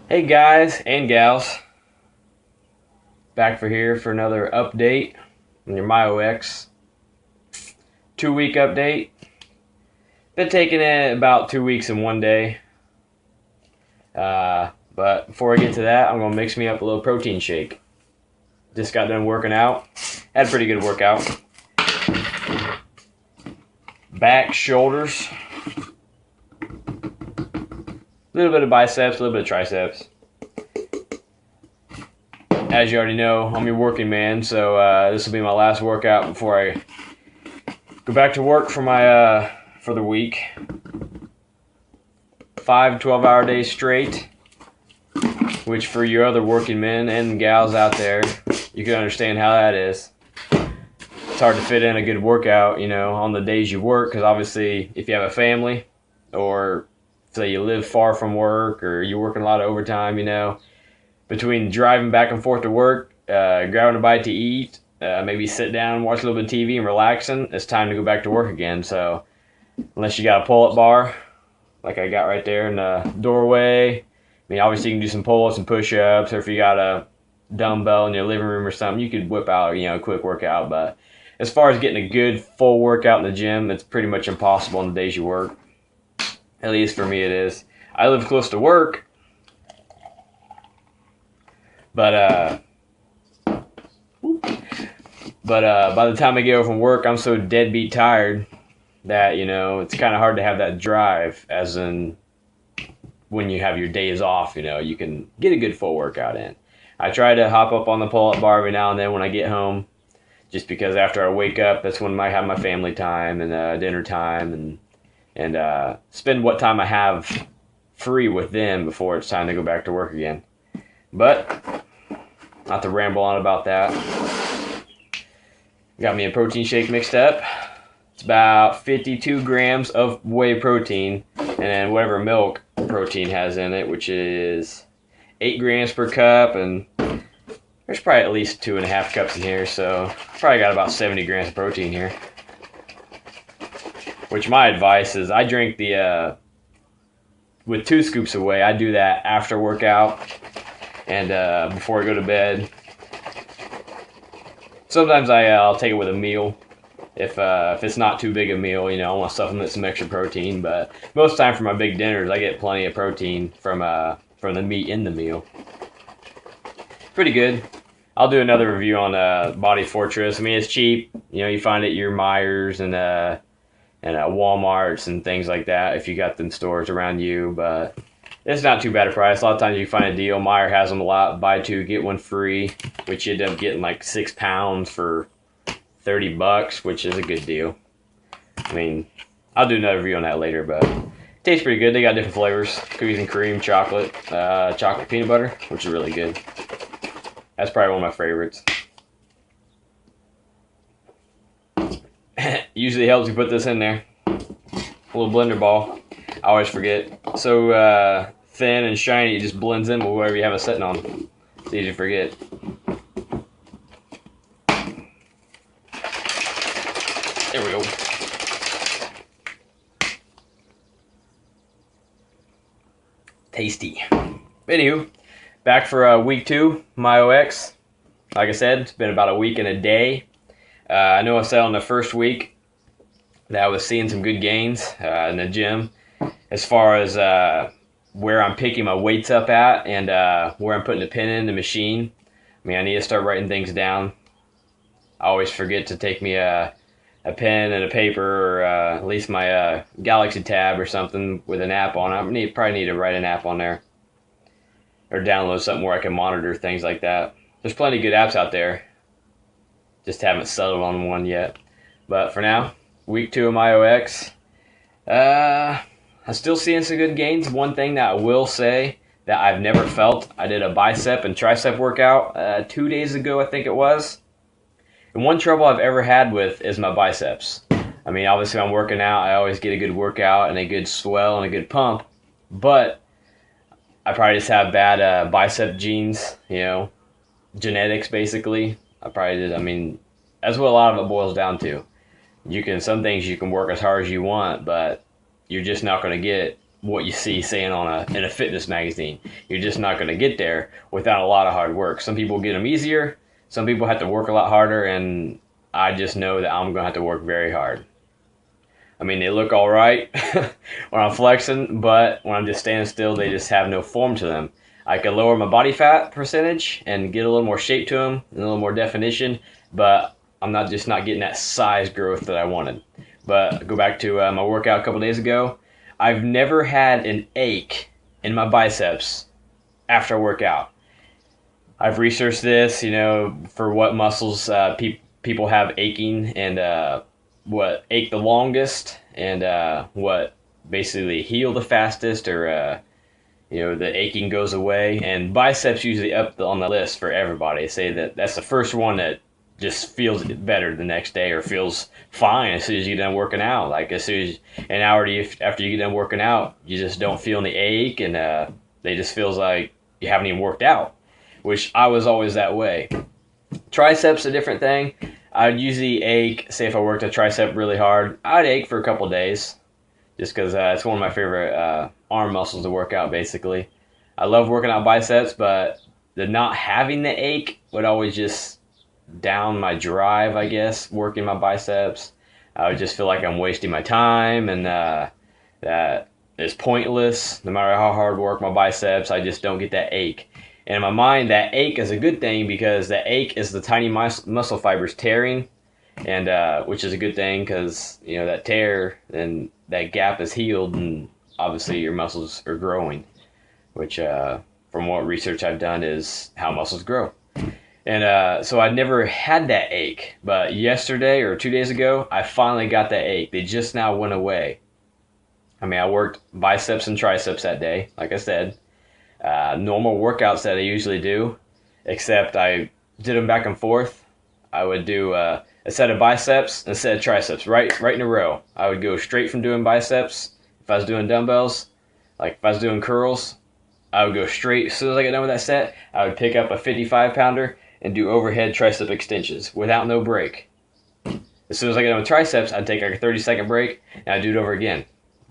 Hey guys and gals, back for another update on your Myo-X 2-week update. Been taking it about 2 weeks in one day. But before I get to that, I'm gonna mix me up a little protein shake. Just got done working out. Had a pretty good workout. Back, shoulders, a little bit of biceps, a little bit of triceps. As you already know, I'm your working man, so this will be my last workout before I go back to work for my for the week. 5 12-hour days straight, which for your other working men and gals out there, you can understand how that is. It's hard to fit in a good workout, on the days you work, because obviously if you have a family or say you live far from work or you're working a lot of overtime, between driving back and forth to work, grabbing a bite to eat, maybe sit down, watch a little bit of TV and relaxing, it's time to go back to work again. So unless you got a pull-up bar, like I got right there in the doorway, obviously you can do some pull-ups and push-ups, or if you got a dumbbell in your living room or something, you could whip out, a quick workout. But as far as getting a good full workout in the gym, it's pretty much impossible on the days you work. At least for me it is. I live close to work, but by the time I get home from work, I'm so deadbeat tired that, it's kind of hard to have that drive, as in when you have your days off, you can get a good full workout in. I try to hop up on the pull-up bar every now and then when I get home, just because after I wake up, that's when I have my family time and dinner time and spend what time I have free with them before it's time to go back to work again. But not to ramble on about that. Got me a protein shake mixed up. It's about 52 grams of whey protein and then whatever milk protein has in it, which is 8 grams per cup, and there's probably at least 2.5 cups in here, so probably got about 70 grams of protein here. Which my advice is I drink with 2 scoops of whey. I do that after workout and before I go to bed. Sometimes I'll take it with a meal if it's not too big a meal. I want to supplement some extra protein, but most of the time for my big dinners, I get plenty of protein from the meat in the meal. Pretty good. I'll do another review on Body Fortress. It's cheap. You find it at your Myers and Walmarts and things like that if you got them stores around you, but it's not too bad a price. A lot of times you find a deal. Meijer has them a lot. Buy 2, get 1 free, which you end up getting like 6 pounds for $30, which is a good deal. I'll do another review on that later, but it tastes pretty good. They got different flavors: cookies and cream, chocolate, chocolate peanut butter, which is really good. That's probably one of my favorites. Usually helps you put this in there. A little blender ball. I always forget. So thin and shiny, it just blends in with whatever you have it sitting on. It's easy to forget. There we go. Tasty. Anywho, back for week 2, Myo-X. Like I said, it's been about a week and a day. I know I said on the first week that I was seeing some good gains in the gym as far as where I'm picking my weights up at and where I'm putting the pin in the machine. I need to start writing things down. I always forget to take me a pen and a paper, or at least my Galaxy tab or something with an app on it. Probably need to write an app on there or download something where I can monitor things like that. There's plenty of good apps out there. Just haven't settled on one yet. But for now, week 2 of Myo-X. I'm still seeing some good gains. One thing that I will say that I've never felt, I did a bicep and tricep workout 2 days ago, I think it was. And one trouble I've ever had with is my biceps. Obviously when I'm working out, I always get a good workout and a good swell and a good pump. But I probably just have bad bicep genes, genetics basically. I probably did. That's what a lot of it boils down to. Some things you can work as hard as you want, but you're just not going to get what you see saying in a fitness magazine. You're just not going to get there without a lot of hard work. Some people get them easier. Some people have to work a lot harder, and I just know that I'm going to have to work very hard. I mean, they look all right when I'm flexing, but when I'm just standing still, they just have no form to them. I could lower my body fat percentage and get a little more shape to them and a little more definition, but I'm not getting that size growth that I wanted. But go back to my workout a couple days ago. I've never had an ache in my biceps after a workout. I've researched this, for what muscles people have aching and what ache the longest and what basically heal the fastest or, the aching goes away. And biceps usually up on the list for everybody. They say that that's the first one that just feels better the next day or feels fine as soon as you get done working out. Like as soon as an hour after you get done working out, you just don't feel any ache and it just feels like you haven't even worked out, which I was always that way. Triceps a different thing. I'd usually ache, say if I worked a tricep really hard, I'd ache for a couple days just because it's one of my favorite arm muscles to work out basically. I love working out biceps, but the not having the ache would always just down my drive, I guess, working my biceps. I would just feel like I'm wasting my time and that is pointless. No matter how hard I work my biceps, I just don't get that ache. And in my mind, that ache is a good thing because that ache is the tiny muscle fibers tearing, and which is a good thing because, that tear and that gap is healed and obviously your muscles are growing, which from what research I've done is how muscles grow. And so I'd never had that ache, but yesterday or 2 days ago, I finally got that ache. They just now went away. I mean, I worked biceps and triceps that day, like I said. Normal workouts that I usually do, except I did them back and forth. I would do a set of biceps and a set of triceps, right in a row. I would go straight from doing biceps. If I was doing dumbbells, like if I was doing curls, I would go straight. As soon as I get done with that set, I would pick up a 55-pounder and do overhead tricep extensions without no break. As soon as I get done with triceps, I'd take like a 30-second break and I'd do it over again.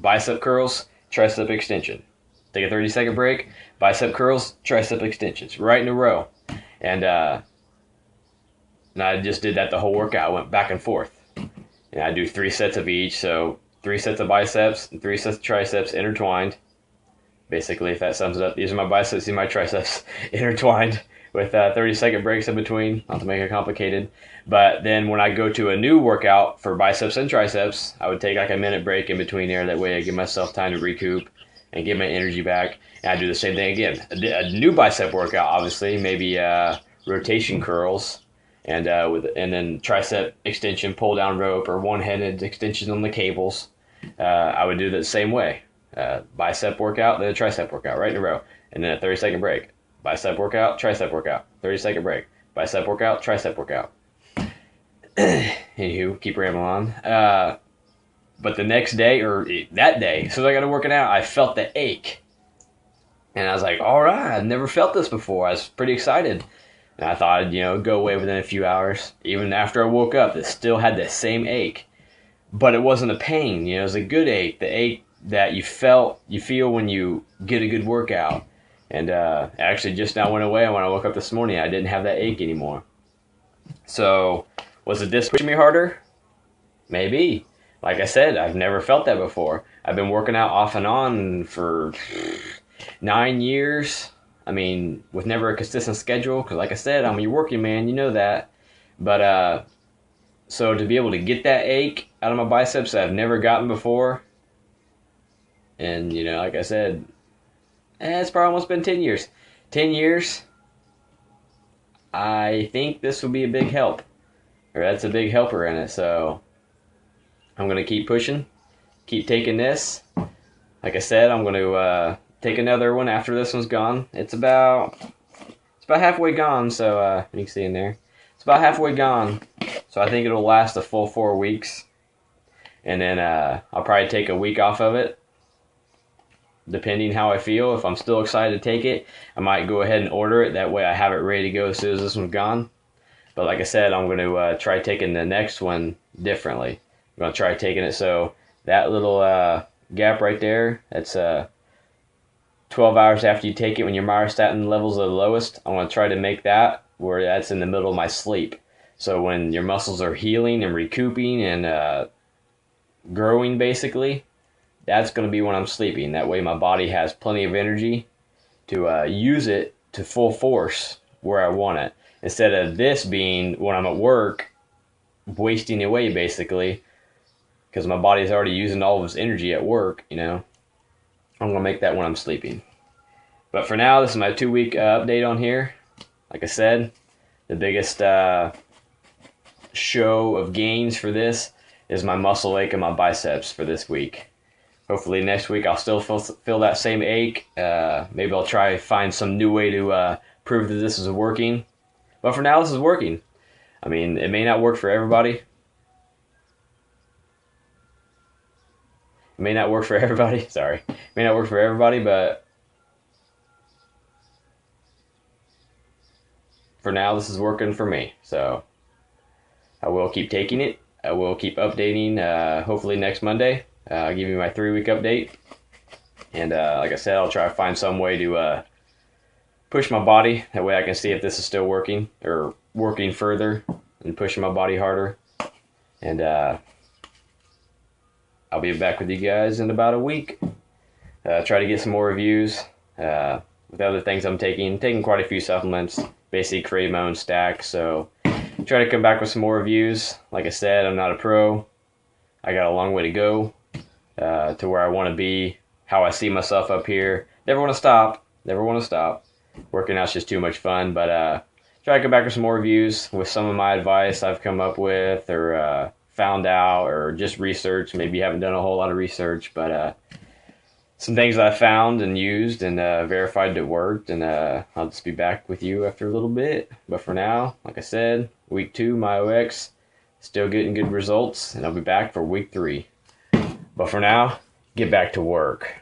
Bicep curls, tricep extension. Take a 30-second break, bicep curls, tricep extensions, right in a row. And I just did that the whole workout. I went back and forth. And I do 3 sets of each, so 3 sets of biceps and 3 sets of triceps intertwined. Basically, if that sums it up, these are my biceps, these are my triceps intertwined with 30-second breaks in between, not to make it complicated. But then when I go to a new workout for biceps and triceps, I would take like a minute break in between there. That way I give myself time to recoup and get my energy back. And I do the same thing again. A new bicep workout, obviously, maybe rotation curls, and then tricep extension, pull down rope, or one-handed extension on the cables. I would do the same way. Bicep workout, then a tricep workout, right in a row, and then a 30-second break. Bicep workout, tricep workout, 30-second break. Bicep workout, tricep workout. Anywho, keep rambling on. But the next day, or that day, as soon as I got to working out, I felt the ache. And I was like, all right, I've never felt this before. I was pretty excited. And I thought it'd, go away within a few hours. Even after I woke up, it still had the same ache. But it wasn't a pain, it was a good ache. The ache that you feel when you get a good workout. And it actually just now went away. When I woke up this morning, I didn't have that ache anymore. So, was it this pushing me harder? Maybe. Like I said, I've never felt that before. I've been working out off and on for 9 years. I mean, with never a consistent schedule. Because like I said, I'm a working man, you know that. But, so to be able to get that ache out of my biceps that I've never gotten before. And, like I said, it's probably almost been 10 years. 10 years, I think this will be a big help. Or that's a big helper in it. So I'm going to keep pushing. Keep taking this. Like I said, I'm going to take another one after this one's gone. It's about halfway gone. So you can see in there. It's about halfway gone. So I think it'll last a full 4 weeks. And then I'll probably take a week off of it. Depending how I feel. If I'm still excited to take it, I might go ahead and order it. That way I have it ready to go as soon as this one's gone. But like I said, I'm going to try taking the next one differently. I'm going to try taking it so that little gap right there, that's 12 hours after you take it when your myostatin levels are the lowest. I want to try to make that where that's in the middle of my sleep. So when your muscles are healing and recouping and growing, basically, that's going to be when I'm sleeping. That way my body has plenty of energy to use it to full force where I want it. Instead of this being when I'm at work, wasting away, basically, because my body's already using all of its energy at work, you know. I'm going to make that when I'm sleeping. But for now, this is my 2-week update on here. Like I said, the biggest show of gains for this is my muscle ache and my biceps for this week. Hopefully next week I'll still feel that same ache. Maybe I'll try to find some new way to prove that this is working. But for now, this is working. I mean, it may not work for everybody. It may not work for everybody. Sorry. It may not work for everybody, but for now, this is working for me. So I will keep taking it. I will keep updating. Hopefully next Monday, I'll give you my 3-week update. And like I said, I'll try to find some way to push my body. That way I can see if this is still working or working further and pushing my body harder. And I'll be back with you guys in about a week. Try to get some more reviews with other things I'm taking quite a few supplements. Basically create my own stack. So try to come back with some more reviews. Like I said, I'm not a pro. I got a long way to go to where I want to be, how I see myself up here. Never want to stop. Never want to stop. Working out's just too much fun, but try to come back with some more reviews with some of my advice I've come up with or found out or just research. Maybe you haven't done a whole lot of research, but some things I found and used and verified that worked, and I'll just be back with you after a little bit. But for now, like I said, week 2, Myo-X, still getting good results, and I'll be back for week 3. But for now, get back to work.